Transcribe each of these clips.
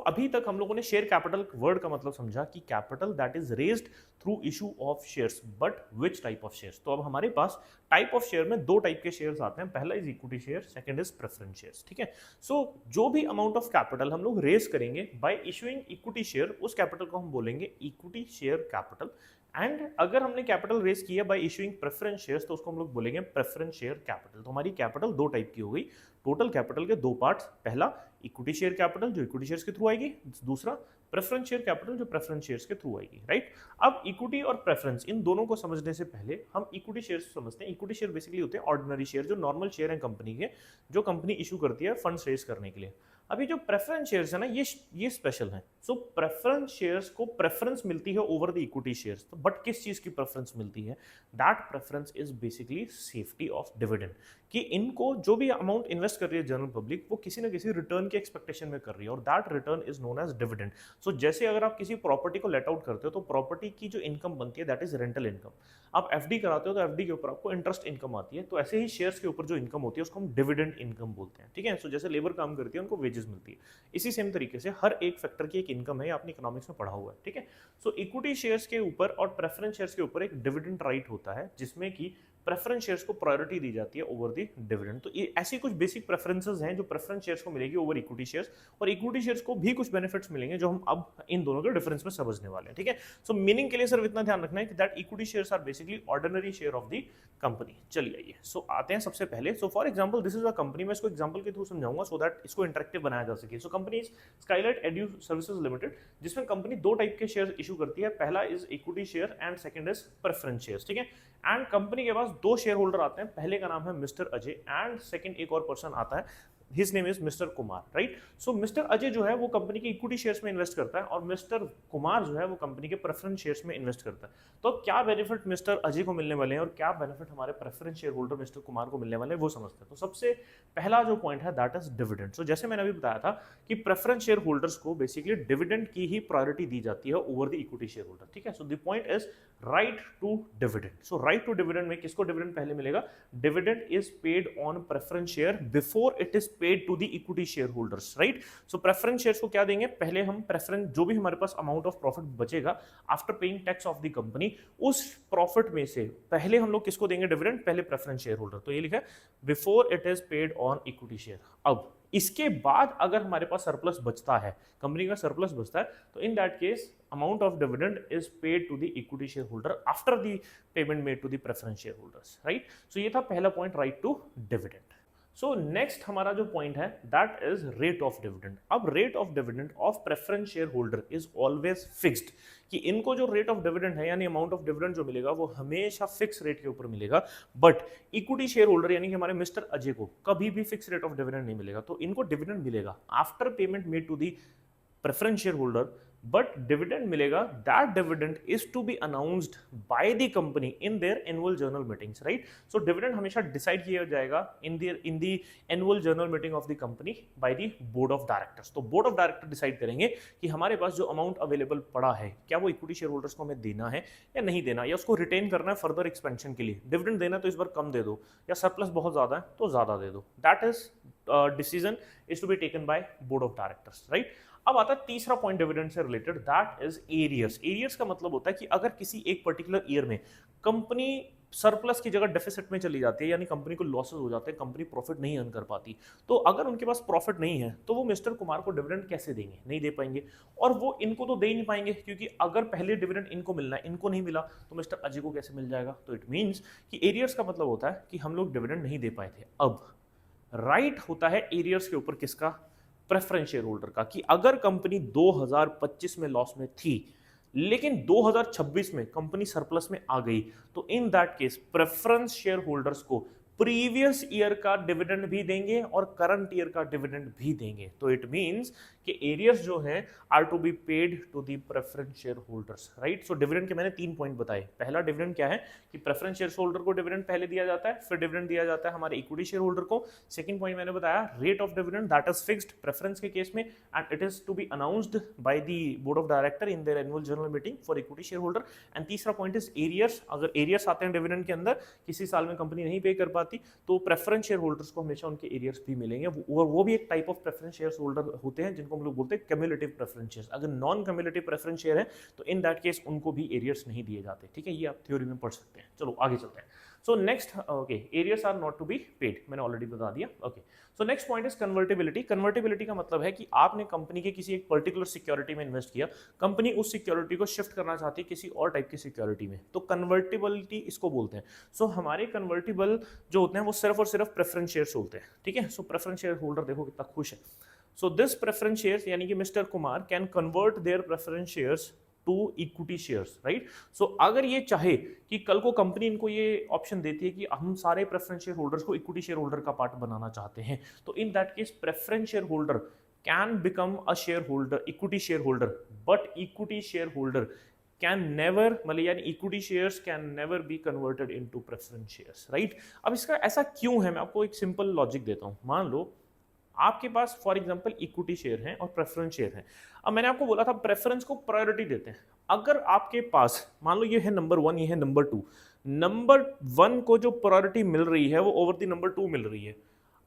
अभी तक हम लोगों ने शेयर कैपिटल वर्ड का मतलब समझा कि capital that is raised through issue of shares, but which type of shares. तो अब हमारे पास टाइप ऑफ शेयर में दो टाइप के शेयर्स आते हैं, पहला is equity share, second is preference shares. ठीक है, जो भी अमाउंट ऑफ कैपिटल हम लोग रेज करेंगे बाय इशूइंग इक्विटी शेयर, उस कैपिटल को हम बोलेंगे इक्विटी शेयर कैपिटल। एंड अगर हमने कैपिटल रेज किया बाय इशूइंग प्रेफरेंस शेयर्स तो उसको हम लोग बोलेंगे प्रेफरेंस शेयर कैपिटल। तो हमारी कैपिटल दो टाइप की हो गई, टोटल कैपिटल के दो पार्ट्स, पहला इक्विटी शेयर कैपिटल जो इक्विटी शेयर्स के थ्रू आएगी, दूसरा प्रेफरेंस शेयर कैपिटल जो प्रेफरेंस शेयर्स के थ्रू आएगी, राइट। अब इक्विटी और प्रेफरेंस इन दोनों को समझने से पहले हम इक्विटी शेयर्स समझते हैं। इक्विटी शेयर बेसिकली होते हैं ऑर्डिनरी शेयर, जो नॉर्मल शेयर है कंपनी के, जो कंपनी इशू करती है फंड्स रेज करने के लिए। अभी जो प्रेफरेंस शेयर्स है ना, ये स्पेशल है। सो प्रेफरेंस शेयर्स को प्रेफरेंस मिलती है ओवर द इक्विटी शेयर्स, तो बट किस चीज की प्रेफरेंस मिलती है? That preference is basically safety of dividend, कि इनको जो भी अमाउंट इन्वेस्ट कर रही है जनरल पब्लिक, वो किसी ना किसी रिटर्न के एक्सपेक्टेशन में कर रही है, और that return is known as dividend. So जैसे अगर आप किसी प्रॉपर्टी को लेट आउट करते हो तो प्रॉपर्टी की जो इनकम बनती है दैट इज रेंटल इनकम। आप एफडी कराते हो तो एफडी के ऊपर आपको इंटरेस्ट इनकम आती है, तो ऐसे ही शेयर्स के ऊपर जो इनकम होती है उसको हम डिविडेंड इनकम बोलते हैं। ठीक है, सो जैसे लेबर काम करती है उनको वेजेस मिलती है, इसी सेम तरीके से हर एक फैक्टर की एक इनकम है, आपने इकोनॉमिक्स में पढ़ा हुआ है। ठीक है, सो इक्विटी शेयर्स के ऊपर और प्रेफरेंस शेयर्स के ऊपर एक डिविडेंड राइट होता है, जिसमें कि प्रेफरेंस शेयर्स को प्रायोरिटी दी जाती है ओवर द डिविडेंड। तो ये ऐसी कुछ बेसिक प्रेफरेंसेस हैं जो प्रेफरेंस शेयर्स को मिलेगी ओवर इक्विटी शेयर्स, और इक्विटी शेयर्स को भी कुछ बेनिफिट्स मिलेंगे जो हम अब इन दोनों के डिफरेंस में समझने वाले हैं। ठीक है, सो मीनिंग के लिए सिर्फ इतना ध्यान रखना है कि that equity shares are basically ordinary share of the company. चलिए आइए, सो आते हैं सबसे पहले। So for example this is a company, मैं इसको एग्जांपल के थ्रू समझाऊंगा सो दैट इसको इंटरेक्टिव बनाया जा सके। So company is Skylight edu services limited, जिसमें कंपनी दो टाइप के शेयर इशू करती है, पहला is equity share and second is preference shares. ठीक है, एंड कंपनी के पास दो शेयर होल्डर आते हैं, पहले का नाम है मिस्टर अजय एंड सेकंड एक और पर्सन आता है, his name is mister Kumar, right. So mister Ajay जो है वो कंपनी के इक्विटी शेयर्स में इन्वेस्ट करता है, और मिस्टर कुमार जो है वो कंपनी के प्रेफरेंस शेयर्स में इन्वेस्ट करता है। तो क्या बेनिफिट मिस्टर अजय को मिलने वाले हैं और क्या बेनिफिट हमारे preference share holder mister Kumar को मिलने वाले हैं, वो समझते हैं। तो सबसे पहला जो पॉइंट है दैट इज डिविडेंड। सो जैसे मैंने अभी बताया था कि प्रेफरेंस शेयर होल्डर्स को बेसिकली डिविडेंड की ही प्रायोरिटी दी जाती है over the equity share holder. ठीक है, so the point is right to dividend. So right to dividend में किसको डिविडेंड पहले मिलेगा? Dividend is paid on preference share before it is paid to the equity share holders, right. So preference shares को क्या देंगे? पहले हम preference, जो भी हमारे पास अमाउंट ऑफ प्रॉफिट बचेगा after paying tax of the company, उस प्रॉफिट में से पहले हम लोग किसको देंगे डिविडेंड? पहले प्रेफरेंस शेयर होल्डर। तो ये लिखा है before it is paid on equity share. अब इसके बाद अगर हमारे पास सरप्लस बचता है, कंपनी का सरप्लस बचता है, तो in that case amount of dividend is paid to the equity share holder after the payment made to the preference share holders, right. So ये था पहला point, right to dividend. So next हमारा जो point है that is rate of dividend. अब rate of dividend of preference share holder is always fixed, कि इनको जो रेट ऑफ डिविडेंड है यानी अमाउंट ऑफ डिविडेंड जो मिलेगा वो हमेशा फिक्स रेट के ऊपर मिलेगा। बट इक्विटी शेयर होल्डर यानी कि हमारे मिस्टर अजय को कभी भी फिक्स रेट ऑफ डिविडेंड नहीं मिलेगा, तो इनको डिविडेंड मिलेगा after payment made to the preference share holder, but dividend मिलेगा, that dividend is to be announced by the company in their annual general meetings, right. So dividend हमेशा decide किया जाएगा in the annual general meeting of the company by the board of directors. तो board of director decide करेंगे कि हमारे पास जो amount available पड़ा है, क्या वो इक्विटी शेयर होल्डर्स को हमें देना है या नहीं देना, या उसको रिटेन करना है फर्दर एक्सपेंशन के लिए। डिविडेंड देना तो इस बार कम दे दो, या सरप्लस बहुत ज्यादा है तो ज्यादा दे दो। That is decision is to be taken by board of directors, right. अब आता है तीसरा पॉइंट डिविडेंड से related, that is arrears. Arrears का मतलब होता है कि अगर किसी एक पर्टिकुलर ईयर में कंपनी सरप्लस की जगह डेफिसिट में चली जाती है, यानी कंपनी को लॉसेस हो जाते हैं, कंपनी प्रॉफिट नहीं अर्न कर पाती, तो अगर उनके पास प्रॉफिट नहीं है तो वो मिस्टर कुमार को डिविडेंड कैसे देंगे? नहीं दे पाएंगे, और वो इनको तो दे ही नहीं पाएंगे, क्योंकि अगर पहले डिविडेंड इनको मिलना है, इनको नहीं मिला, तो मिस्टर अजय को कैसे मिल जाएगा? तो इट मीन्स कि एरियर्स का मतलब होता है कि हम लोग डिविडेंड नहीं दे पाए थे। अब राइट होता है एरियर्स के ऊपर किसका? प्रेफरेंस शेयर होल्डर का, कि अगर कंपनी 2025 में लॉस में थी लेकिन 2026 में कंपनी सरप्लस में आ गई, तो in that case preference share holders को प्रीवियस ईयर का डिविडेंड भी देंगे और करंट ईयर का डिविडेंड भी देंगे। तो इट मींस कि एरियर्स जो हैं are to be paid to the preference share holders, right. So dividend के मैंने 3 पॉइंट बताए। पहला डिविडेंड क्या है कि प्रेफरेंस शेयर होल्डर को डिविडेंड पहले दिया जाता है, फिर डिविडेंड दिया जाता है हमारे इक्विटी शेयर होल्डर को। सेकंड पॉइंट मैंने बताया rate of dividend that is fixed preference के केस में, and it is to be announced by the board of director in their annual general meeting for equity share holder. And तीसरा point is arrears. अगर arrears आते हैं dividend के अंदर, किसी साल में कंपनी नहीं पे कर पाती जाती तो प्रेफरेंस शेयर होल्डर्स को हमेशा उनके एरियर्स भी मिलेंगे, और वो भी एक type of preference share holder होते हैं जिनको हम लोग बोलते हैं कम्युलेटिव प्रेफरेंस शेयर। अगर नॉन कम्युलेटिव प्रेफरेंस शेयर है तो इन दैट केस उनको भी एरियर्स नहीं दिए जाते, ठीक है, ये आप थ्योरी में पढ़ सकते हैं। चलो आगे चलते हैं। So next, okay, arrears are not to be paid, मैंने ऑलरेडी बता दिया। Okay, so next point is convertibility. Convertibility का मतलब है कि आपने कंपनी के किसी एक पर्टिकुलर सिक्योरिटी में इन्वेस्ट किया, कंपनी उस सिक्योरिटी को शिफ्ट करना चाहती है किसी और टाइप की सिक्योरिटी में, तो कन्वर्टेबिलिटी इसको बोलते हैं। सो हमारे कन्वर्टेबल जो होते हैं वो सिर्फ और सिर्फ प्रेफरेंस शेयर्स होते हैं, ठीक है। सो प्रेफरेंस शेयर होल्डर देखो कितना खुश है। सो दिस प्रेफरेंस शेयर्स यानी कि mister Kumar can convert their preference shares to equity shares, right. So अगर ये चाहे कि कल को कंपनी इनको ये ऑप्शन देती है कि हम सारे प्रेफरेंस शेयर होल्डर्स को इक्विटी शेयर होल्डर का पार्ट बनाना चाहते हैं, तो in that case preference share holder can become a share holder, equity share holder, but equity share holder can never, मतलब यानी equity shares can never be converted into preference shares, right. अब इसका ऐसा क्यों है, मैं आपको एक सिंपल लॉजिक देता हूं। मान लो आपके पास फॉर एग्जांपल इक्विटी शेयर हैं और प्रेफरेंस शेयर हैं। अब मैंने आपको बोला था प्रेफरेंस को प्रायोरिटी देते हैं। अगर आपके पास मान लो ये है नंबर 1, ये है नंबर 2, नंबर 1 को जो प्रायोरिटी मिल रही है वो ओवर द नंबर 2 मिल रही है।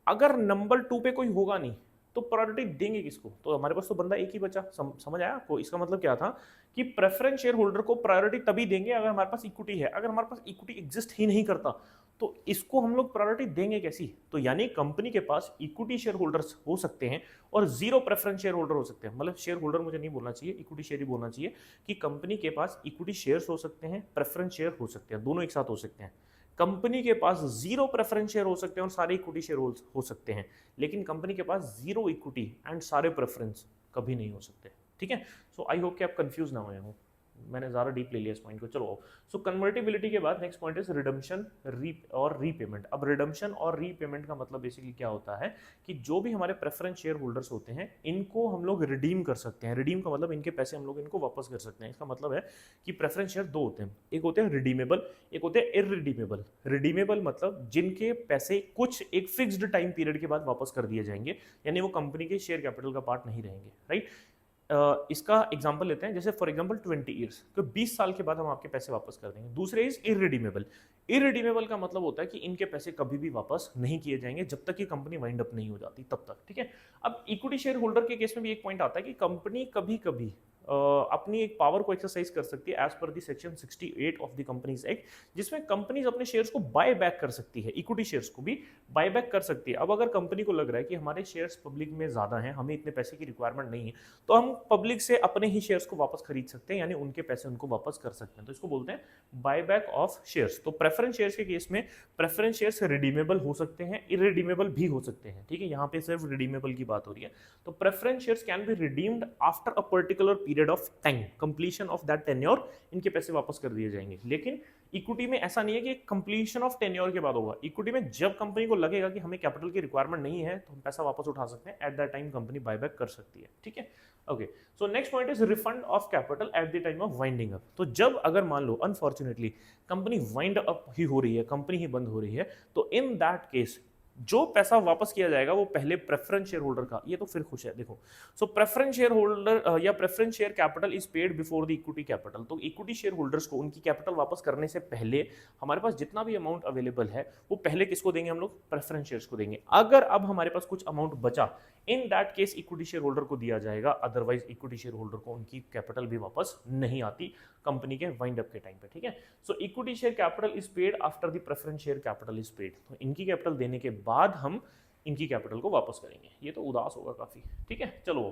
अगर नंबर 2 पे कोई होगा नहीं तो प्रायोरिटी देंगे किसको? तो हमारे पास तो बंदा एक ही बचा। समझ आया आपको? इसका मतलब क्या था कि प्रेफरेंस शेयर होल्डर को प्रायोरिटी तभी देंगे अगर हमारे पास इक्विटी है। अगर हमारे पास इक्विटी एग्जिस्ट ही नहीं करता तो इसको हम लोग प्रायोरिटी देंगे कैसी? तो यानी कंपनी के पास इक्विटी शेयर होल्डर्स हो सकते हैं और जीरो प्रेफरेंस शेयर होल्डर हो सकते हैं। मतलब शेयर होल्डर मुझे नहीं बोलना चाहिए, इक्विटी शेयर ही बोलना चाहिए कि कंपनी के पास इक्विटी शेयर्स हो सकते हैं, प्रेफरेंस शेयर हो सकते हैं, दोनों एक साथ हो सकते हैं। कंपनी के पास जीरो प्रेफरेंस शेयर हो सकते हैं और सारे इक्विटी शेयर हो सकते हैं, लेकिन कंपनी के पास जीरो इक्विटी एंड सारे प्रेफरेंस कभी नहीं हो सकते, ठीक है। सो आई होप कि आप कंफ्यूज ना हुए हो, मैंने ज़्यादा डीप ले लिया इस पॉइंट को। चलो, सो कन्वर्टिबिलिटी के बाद नेक्स्ट पॉइंट इज रिडम्पशन और रीपेमेंट। अब रिडम्पशन और रीपेमेंट का मतलब बेसिकली क्या होता है कि जो भी हमारे प्रेफरेंस शेयर होल्डर्स होते हैं इनको हम लोग रिडीम कर सकते हैं। रिडीम का मतलब इनके पैसे हम लोग इनको वापस कर सकते हैं। इसका मतलब है कि प्रेफरेंस शेयर दो होते हैं, एक होते हैं रिडीमेबल, एक होते हैं इररिडीमेबल। रिडीमेबल मतलब जिनके पैसे कुछ एक फिक्स्ड टाइम पीरियड के बाद वापस कर दिए जाएंगे, यानी वो कंपनी के शेयर कैपिटल का पार्ट नहीं रहेंगे, राइट। इसका एग्जांपल लेते हैं, जैसे फॉर एग्जांपल 20 ईयर्स, तो 20 साल के बाद हम आपके पैसे वापस कर देंगे। दूसरे इज इररिडीमेबल। इररिडीमेबल का मतलब होता है कि इनके पैसे कभी भी वापस नहीं किए जाएंगे जब तक कि कंपनी वाइंड अप नहीं हो जाती तब तक, ठीक है। अब इक्विटी शेयर होल्डर के केस में भी एक पॉइंट आता है कि कंपनी कभी कभी अपनी एक पावर को एक्सरसाइज कर सकती है as per the section 68 of the companies act, जिसमें कंपनीज अपने शेयर्स को बाय बैक कर सकती है, इक्विटी शेयर्स को भी बाय बैक कर सकती है। अब अगर कंपनी को लग रहा है कि हमारे शेयर्स पब्लिक में ज्यादा हैं, हमें इतने पैसे की रिक्वायरमेंट नहीं है, तो हम पब्लिक से अपने ही शेयर्स को वापस खरीद सकते हैं, यानी उनके पैसे उनको वापस कर सकते हैं। तो इसको बोलते हैं बाय बैक ऑफ शेयर्स। तो प्रेफरेंस शेयर्स के केस में प्रेफरेंस शेयर्स रिडीमेबल हो सकते हैं, इररिडीमेबल भी हो सकते हैं, ठीक है। यहाँ पे सिर्फ रिडीमेबल की बात हो रही है। तो preference shares can be redeemed after a particular period of time, completion of that tenure, इनके पैसे वापस कर दिए जाएंगे। लेकिन इक्विटी में ऐसा नहीं है कि कंप्लीशन ऑफ टेन्योर के बाद होगा। इक्विटी में जब कंपनी को लगेगा कि हमें कैपिटल की रिक्वायरमेंट नहीं है तो हम पैसा वापस उठा सकते हैं, at that time company buyback कर सकती है, ठीक है। Okay, so next point is refund of capital at the time of winding up. तो जब अगर मान लो अनफॉर्चुनेटली कंपनी वाइंड अप ही हो रही है, कंपनी ही बंद हो रही है, तो इन दैट केस जो पैसा वापस किया जाएगा वो पहले प्रेफरेंस शेयर होल्डर का, ये तो फिर खुश है देखो। सो प्रेफरेंस शेयर होल्डर या preference share capital is paid before the equity capital. तो इक्विटी शेयर होल्डर्स को उनकी कैपिटल वापस करने से पहले हमारे पास जितना भी अमाउंट अवेलेबल है वो पहले किसको देंगे? हम लोग प्रेफरेंस शेयर्स को देंगे। अगर अब हमारे पास कुछ अमाउंट बचा, इन that case equity share holder को दिया जाएगा, अदरवाइज इक्विटी शेयर होल्डर को उनकी कैपिटल भी वापस नहीं आती कंपनी के वाइंड अप के टाइम पे, ठीक है। So equity share capital is paid after the preference share capital is paid. तो इनकी कैपिटल देने के बाद हम इनकी कैपिटल को वापस करेंगे। ये तो उदास होगा काफी, ठीक है। चलो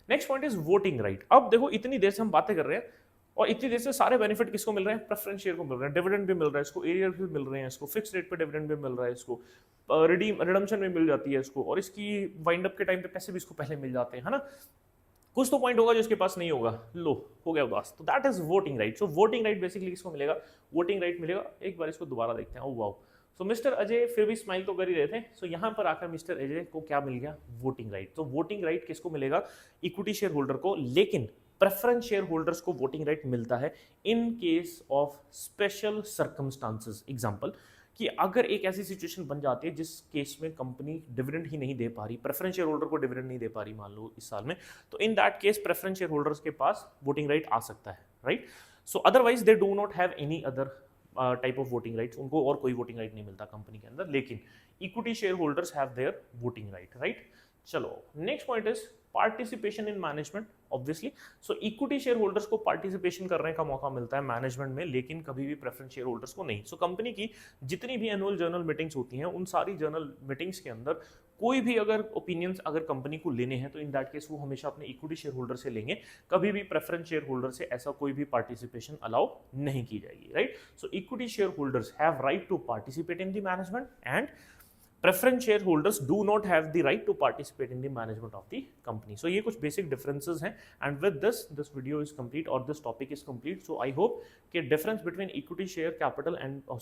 next point is voting right. अब देखो इतनी देर से हम बातें कर रहे हैं और इतनी देर से सारे बेनिफिट किसको मिल रहे हैं? प्रेफरेंस शेयर को मिल रहे हैं, डिविडेंड भी मिल रहा है इसको, एरियर भी मिल रहे हैं इसको, फिक्स रेट पे डिविडेंड भी मिल रहा है इसको, रिडम्पशन भी मिल जाती है इसको, और इसकी वाइंड अप के टाइम पे पैसे भी इसको पहले मिल जाते हैं, है ना। कुछ तो पॉइंट होगा जो इसके पास नहीं होगा, लो हो गया उदास। तो that is voting right. So voting right basically किसको मिलेगा? वोटिंग राइट मिलेगा। एक बार इसको दोबारा देखते हैं। ओह वाओ, सो मिस्टर अजय फिर भी स्माइल तो कर ही रहे थे। सो यहाँ पर आकर मिस्टर अजय को क्या मिल गया? Voting right. तो वोटिंग राइट किसको मिलेगा? इक्विटी शेयर होल्डर को। लेकिन प्रेफरेंस शेयर होल्डर्स को वोटिंग राइट मिलता है in case of special circumstances. Example कि अगर एक ऐसी सिचुएशन बन जाती है जिस केस में कंपनी डिविडेंड ही नहीं दे पा रही, प्रेफरेंस शेयर होल्डर को डिविडेंड नहीं दे पा रही मान लो इस साल में, तो in that case preference share holders के पास वोटिंग राइट आ सकता है, right. So otherwise they do not have any other type of voting rights, उनको और कोई वोटिंग राइट नहीं मिलता कंपनी के अंदर, लेकिन equity share holders have their voting right, right. चलो next point is participation in management, obviously. So equity share holders को पार्टिसिपेशन करने का मौका मिलता है मैनेजमेंट में, लेकिन कभी भी प्रेफरेंस शेयर होल्डर्स को नहीं। सो कंपनी की जितनी भी एनुअल जर्नल मीटिंग्स होती हैं, उन सारी जर्नल मीटिंग्स के अंदर कोई भी अगर ओपिनियंस अगर कंपनी को लेने हैं तो इन दैट केस वो हमेशा अपने इक्विटी शेयर होल्डर से लेंगे, कभी भी प्रेफरेंस शेयर होल्डर से ऐसा कोई भी पार्टिसिपेशन अलाउ नहीं की जाएगी, right. So equity share holders have right to participate in the management and preference shareholders do not have the right to participate in the management of the company. So ये कुछ basic differences हैं, and with this video is complete or this topic is complete. So I hope कि difference between equity share capital and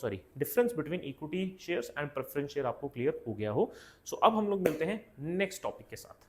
difference between equity shares and preference share आपको clear हो गया हो। So अब हम लोग मिलते हैं next topic के साथ।